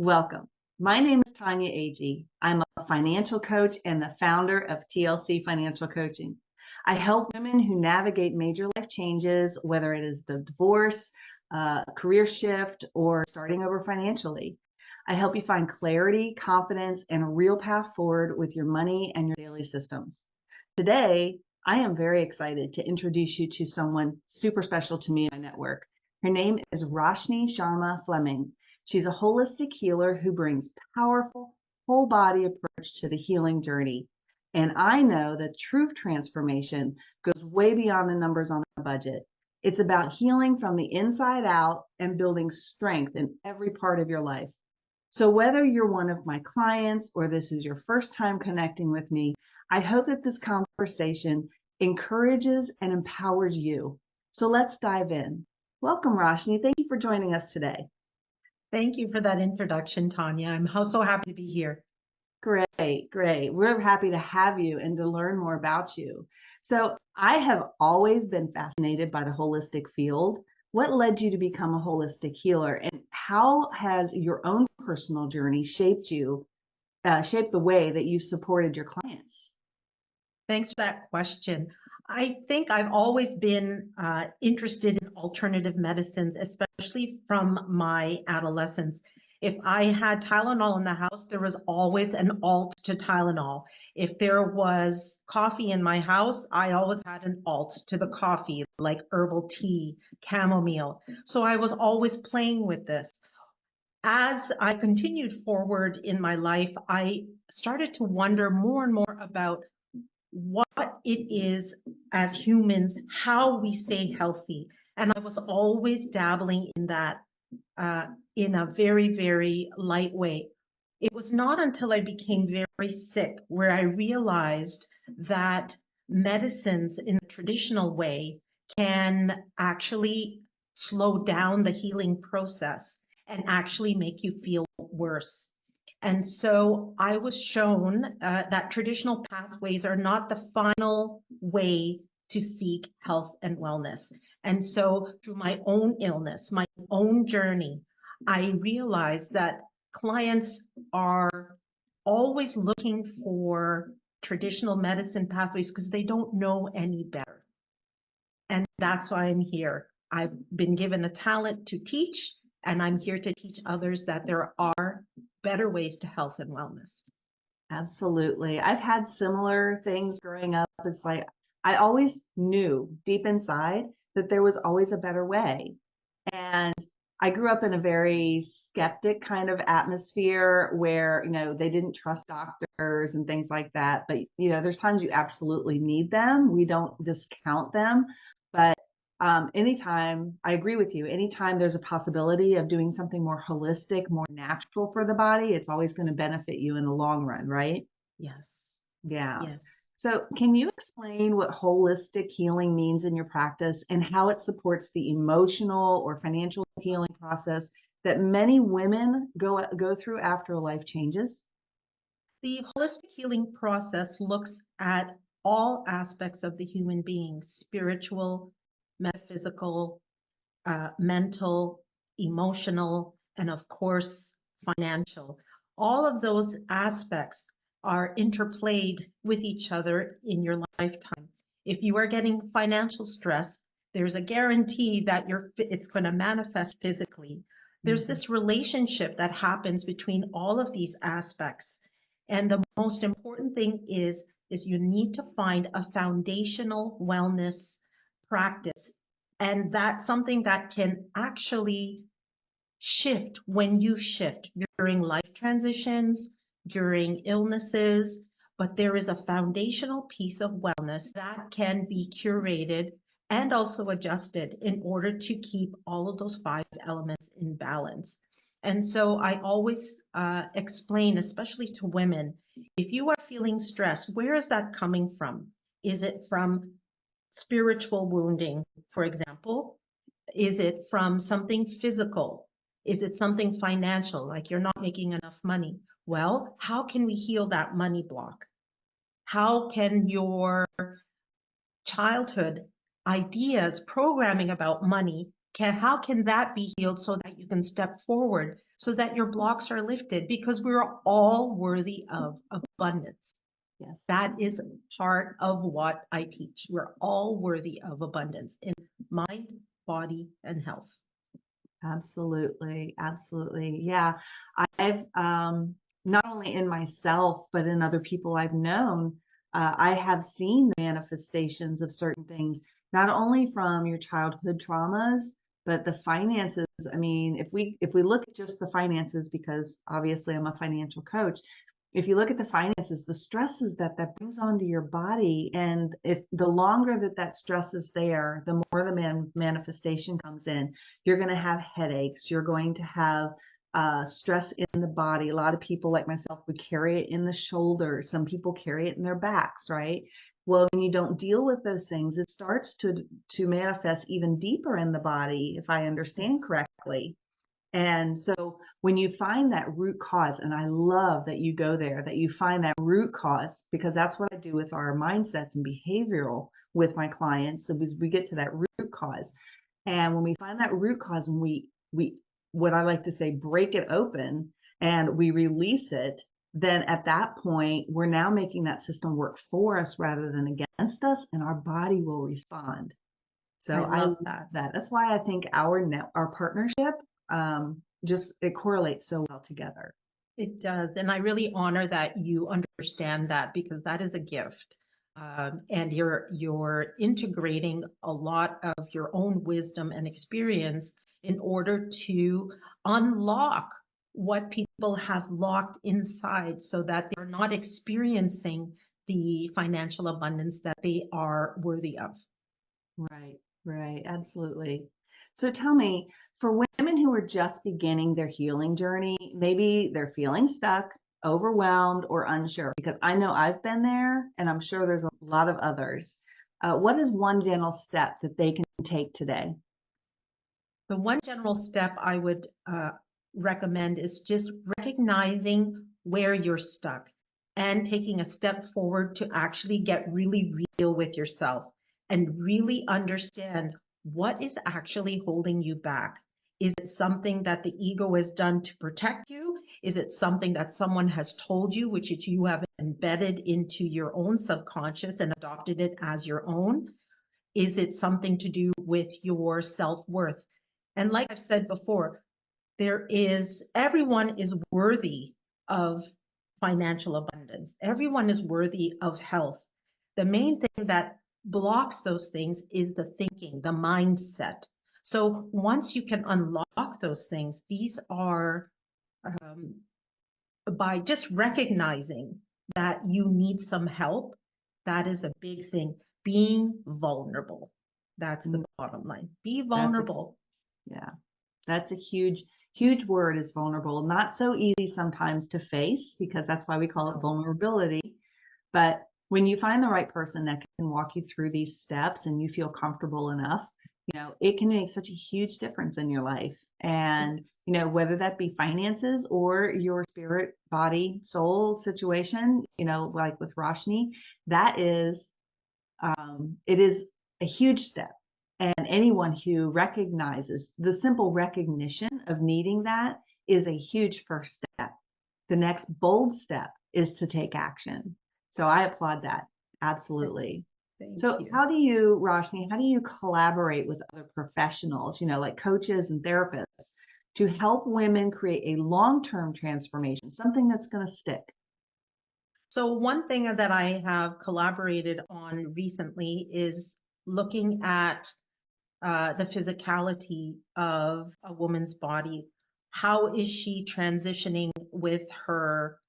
Welcome. My name is Tonja Agey. I'm a financial coach and the founder of TLC Financial Coaching. I help women who navigate major life changes, whether it is the divorce, career shift, or starting over financially. I help you find clarity, confidence, and a real path forward with your money and your daily systems. Today, I am very excited to introduce you to someone super special to me in my network. Her name is Roshni Sharma-Fleming. She's a holistic healer who brings powerful, whole body approach to the healing journey. And I know that true transformation goes way beyond the numbers on a budget. It's about healing from the inside out and building strength in every part of your life. So whether you're one of my clients or this is your first time connecting with me, I hope that this conversation encourages and empowers you. So let's dive in. Welcome, Roshni. Thank you for joining us today. Thank you for that introduction, Tonja. I'm so happy to be here. Great, great. We're happy to have you and to learn more about you. So I have always been fascinated by the holistic field. What led you to become a holistic healer, and how has your own personal journey shaped the way that you've supported your clients? Thanks for that question. I think I've always been interested in alternative medicines, especially from my adolescence. If I had Tylenol in the house, there was always an alt to Tylenol. If there was coffee in my house, I always had an alt to the coffee, like herbal tea, chamomile. So I was always playing with this. As I continued forward in my life, I started to wonder more and more about what it is as humans, how we stay healthy. And I was always dabbling in that in a very, very light way. It was not until I became very sick where I realized that medicines in the traditional way can actually slow down the healing process and actually make you feel worse. And so I was shown that traditional pathways are not the final way to seek health and wellness. And so through my own illness, my own journey, I realized that clients are always looking for traditional medicine pathways because they don't know any better. And that's why I'm here. I've been given a talent to teach, and I'm here to teach others that there are better ways to health and wellness. Absolutely. I've had similar things growing up. It's like I always knew deep inside that there was always a better way. And I grew up in a very skeptic kind of atmosphere where, they didn't trust doctors and things like that. But, there's times you absolutely need them. We don't discount them. But anytime, I agree with you, anytime there's a possibility of doing something more holistic, more natural for the body, it's always going to benefit you in the long run, right? Yes. Yeah. Yes. So can you explain what holistic healing means in your practice and how it supports the emotional or financial healing process that many women go through after a life changes? The holistic healing process looks at all aspects of the human being: spiritual, metaphysical, mental, emotional, and of course, financial. All of those aspects are interplayed with each other in your lifetime. If you are getting financial stress, there's a guarantee that it's going to manifest physically. There's this relationship that happens between all of these aspects. And the most important thing is you need to find a foundational wellness practice. And that's something that can actually shift when you shift during life transitions, during illnesses. But there is a foundational piece of wellness that can be curated and also adjusted in order to keep all of those 5 elements in balance. And so I always explain, especially to women, if you are feeling stressed, where is that coming from? Is it from spiritual wounding, for example? Is it from something physical? Is it something financial, like you're not making enough money? Well, how can we heal that money block? How can your childhood ideas, programming about money how can that be healed so that you can step forward, so that your blocks are lifted? Because we're all worthy of abundance. Yes. That is part of what I teach. We're all worthy of abundance in mind, body, and health. Absolutely. Absolutely. Yeah. I've, not only in myself, but in other people I've known, I have seen the manifestations of certain things, not only from your childhood traumas, but the finances. I mean, if we look at just the finances, because obviously I'm a financial coach, if you look at the finances, the stresses that that brings onto your body, and if the longer that that stress is there, the more the manifestation comes in. You're going to have headaches. You're going to have stress in the body. A lot of people, like myself, would carry it in the shoulders. Some people carry it in their backs, right? Well, when you don't deal with those things, it starts to manifest even deeper in the body, if I understand Yes. correctly. And so when you find that root cause, and I love that you go there, that you find that root cause, because that's what I do with our mindsets and behavioral with my clients. So we get to that root cause. And when we find that root cause and we what I like to say, break it open and we release it, then at that point, we're now making that system work for us rather than against us, and our body will respond. I So I love love that. that. That's why I think our partnership, just it correlates so well together. It does. And I really honor that you understand that, because that is a gift. And you're integrating a lot of your own wisdom and experience in order to unlock what people have locked inside, so that they're not experiencing the financial abundance that they are worthy of. Right, right, absolutely. So tell me, for women who are just beginning their healing journey, maybe they're feeling stuck, overwhelmed, or unsure, because I know I've been there, and I'm sure there's a lot of others. What is one gentle step that they can take today? The one general step I would recommend is just recognizing where you're stuck and taking a step forward to actually get really real with yourself and really understand what is actually holding you back. Is it something that the ego has done to protect you? Is it something that someone has told you, which you have embedded into your own subconscious and adopted it as your own? Is it something to do with your self-worth? And like I've said before, everyone is worthy of financial abundance. Everyone is worthy of health. The main thing that blocks those things is the thinking, the mindset. So once you can unlock those things, these are um, by just recognizing that you need some help. That is a big thing. Being vulnerable. That's the Mm, bottom line. Be That's a, vulnerable. yeah, that's a huge, huge word, is vulnerable. Not so easy sometimes to face, because that's why we call it No. vulnerability. But when you find the right person that can walk you through these steps and you feel comfortable enough, it can make such a huge difference in your life. And, whether that be finances or your spirit, body, soul situation, like with Roshni, that is, it is a huge step. And anyone who recognizes the simple recognition of needing that is a huge first step. The next bold step is to take action. So I applaud that. Absolutely. Thank So you. Roshni, how do you collaborate with other professionals, like coaches and therapists, to help women create a long-term transformation, something that's going to stick? So one thing that I have collaborated on recently is looking at the physicality of a woman's body. How is she transitioning with her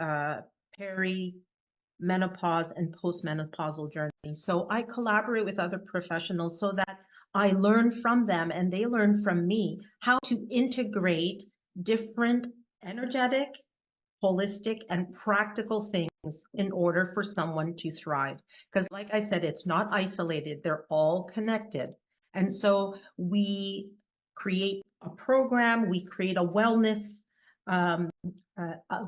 uh, perimenopause and postmenopausal journey? So I collaborate with other professionals so that I learn from them and they learn from me how to integrate different energetic, holistic, and practical things in order for someone to thrive. Because, like I said, it's not isolated, they're all connected. And so we create a program, we create a wellness, um, uh, uh,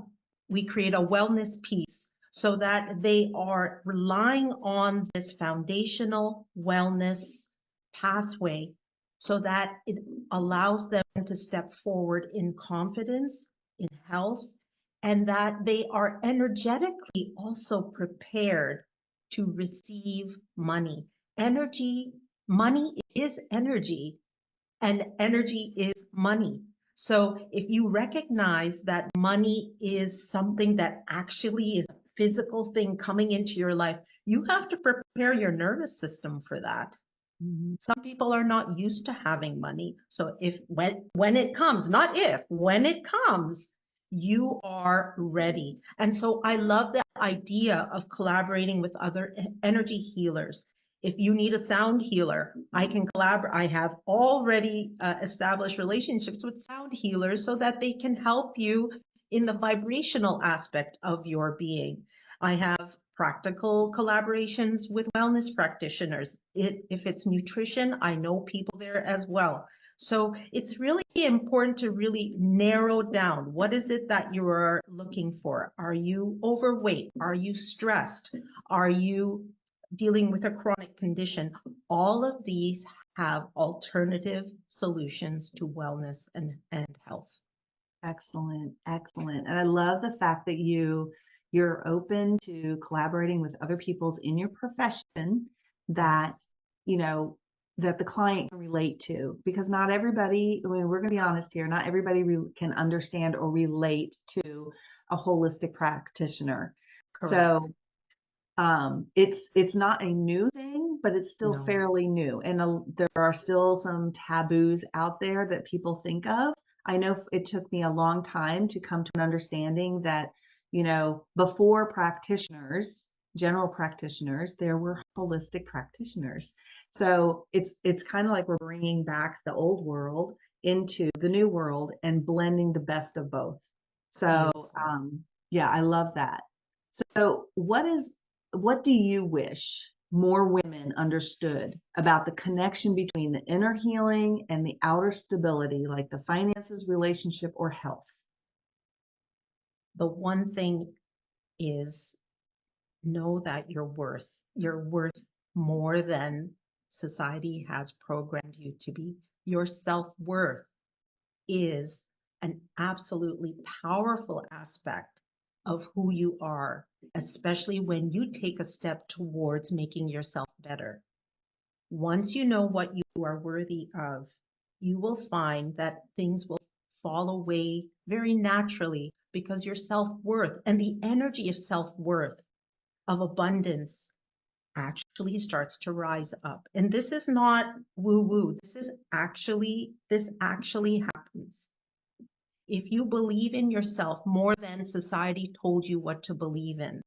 we create a wellness piece so that they are relying on this foundational wellness pathway so that it allows them to step forward in confidence, in health, and that they are energetically also prepared to receive money. Money is energy, and energy is money. So if you recognize that money is something that actually is a physical thing coming into your life, you have to prepare your nervous system for that. Some people are not used to having money. So if when it comes, not if, when it comes, you are ready. And so I love the idea of collaborating with other energy healers. If you need a sound healer, I can collaborate. I have already established relationships with sound healers so that they can help you in the vibrational aspect of your being. I have practical collaborations with wellness practitioners. If it's nutrition, I know people there as well. So it's really important to really narrow down what is it that you are looking for. Are you overweight? Are you stressed? Are you dealing with a chronic condition? All of these have alternative solutions to wellness and health. Excellent, excellent. And I love the fact that you're open to collaborating with other people's in your profession that, Yes. you know, that the client can relate to, because not everybody, I mean, we're going to be honest here, not everybody can understand or relate to a holistic practitioner. Correct. So it's not a new thing, but it's still No. fairly new, and there are still some taboos out there that people think of. I know it took me a long time to come to an understanding that, before practitioners, general practitioners, there were holistic practitioners. So it's kind of like we're bringing back the old world into the new world and blending the best of both. So Beautiful. yeah, I love that. So what do you wish more women understood about the connection between the inner healing and the outer stability, like the finances, relationship, or health? The one thing is, know that you're worth more than society has programmed you to be. Your self-worth is an absolutely powerful aspect of who you are, especially when you take a step towards making yourself better. Once you know what you are worthy of, you will find that things will fall away very naturally, because your self-worth and the energy of self-worth, of abundance, actually starts to rise up. And this is not woo-woo. This actually happens. If you believe in yourself more than society told you what to believe in,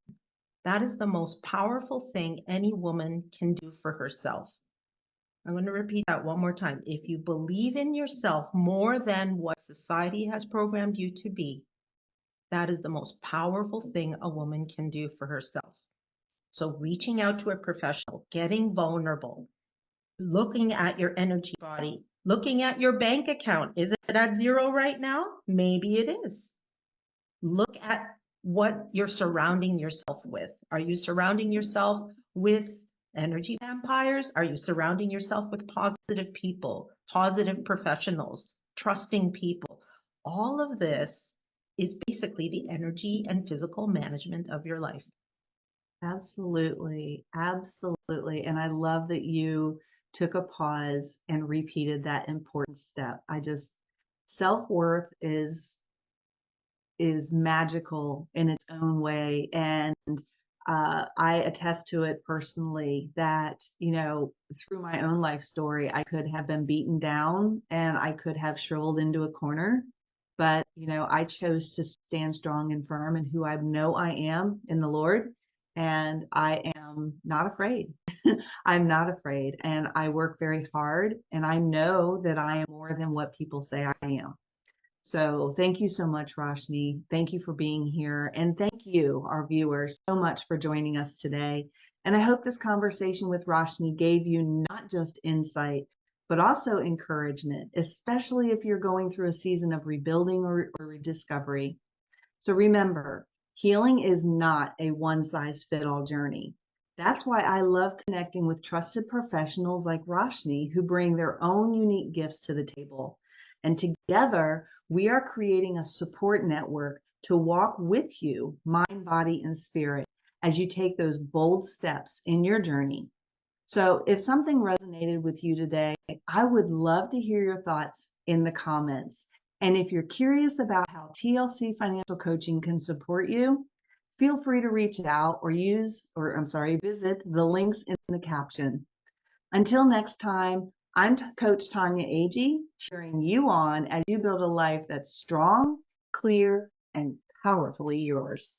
that is the most powerful thing any woman can do for herself. I'm going to repeat that one more time. If you believe in yourself more than what society has programmed you to be, that is the most powerful thing a woman can do for herself. So reaching out to a professional, getting vulnerable, looking at your energy body, looking at your bank account. Is it at zero right now? Maybe it is. Look at what you're surrounding yourself with. Are you surrounding yourself with energy vampires? Are you surrounding yourself with positive people, positive professionals, trusting people? All of this is basically the energy and physical management of your life. Absolutely, absolutely. And I love that you took a pause and repeated that important step. Self-worth is magical in its own way. And I attest to it personally that, through my own life story, I could have been beaten down and I could have shriveled into a corner. But, I chose to stand strong and firm in who I know I am in the Lord. And I am not afraid. I'm not afraid. And I work very hard. And I know that I am more than what people say I am. So thank you so much, Roshni. Thank you for being here. And thank you, our viewers, so much for joining us today. And I hope this conversation with Roshni gave you not just insight, but also encouragement, especially if you're going through a season of rebuilding or rediscovery. So remember, healing is not a one-size-fits-all journey. That's why I love connecting with trusted professionals like Roshni who bring their own unique gifts to the table. And together, we are creating a support network to walk with you, mind, body, and spirit, as you take those bold steps in your journey. So, if something resonated with you today, I would love to hear your thoughts in the comments. And if you're curious about how TLC Financial Coaching can support you, feel free to reach out visit the links in the caption. Until next time, I'm Coach Tonja Agey, cheering you on as you build a life that's strong, clear, and powerfully yours.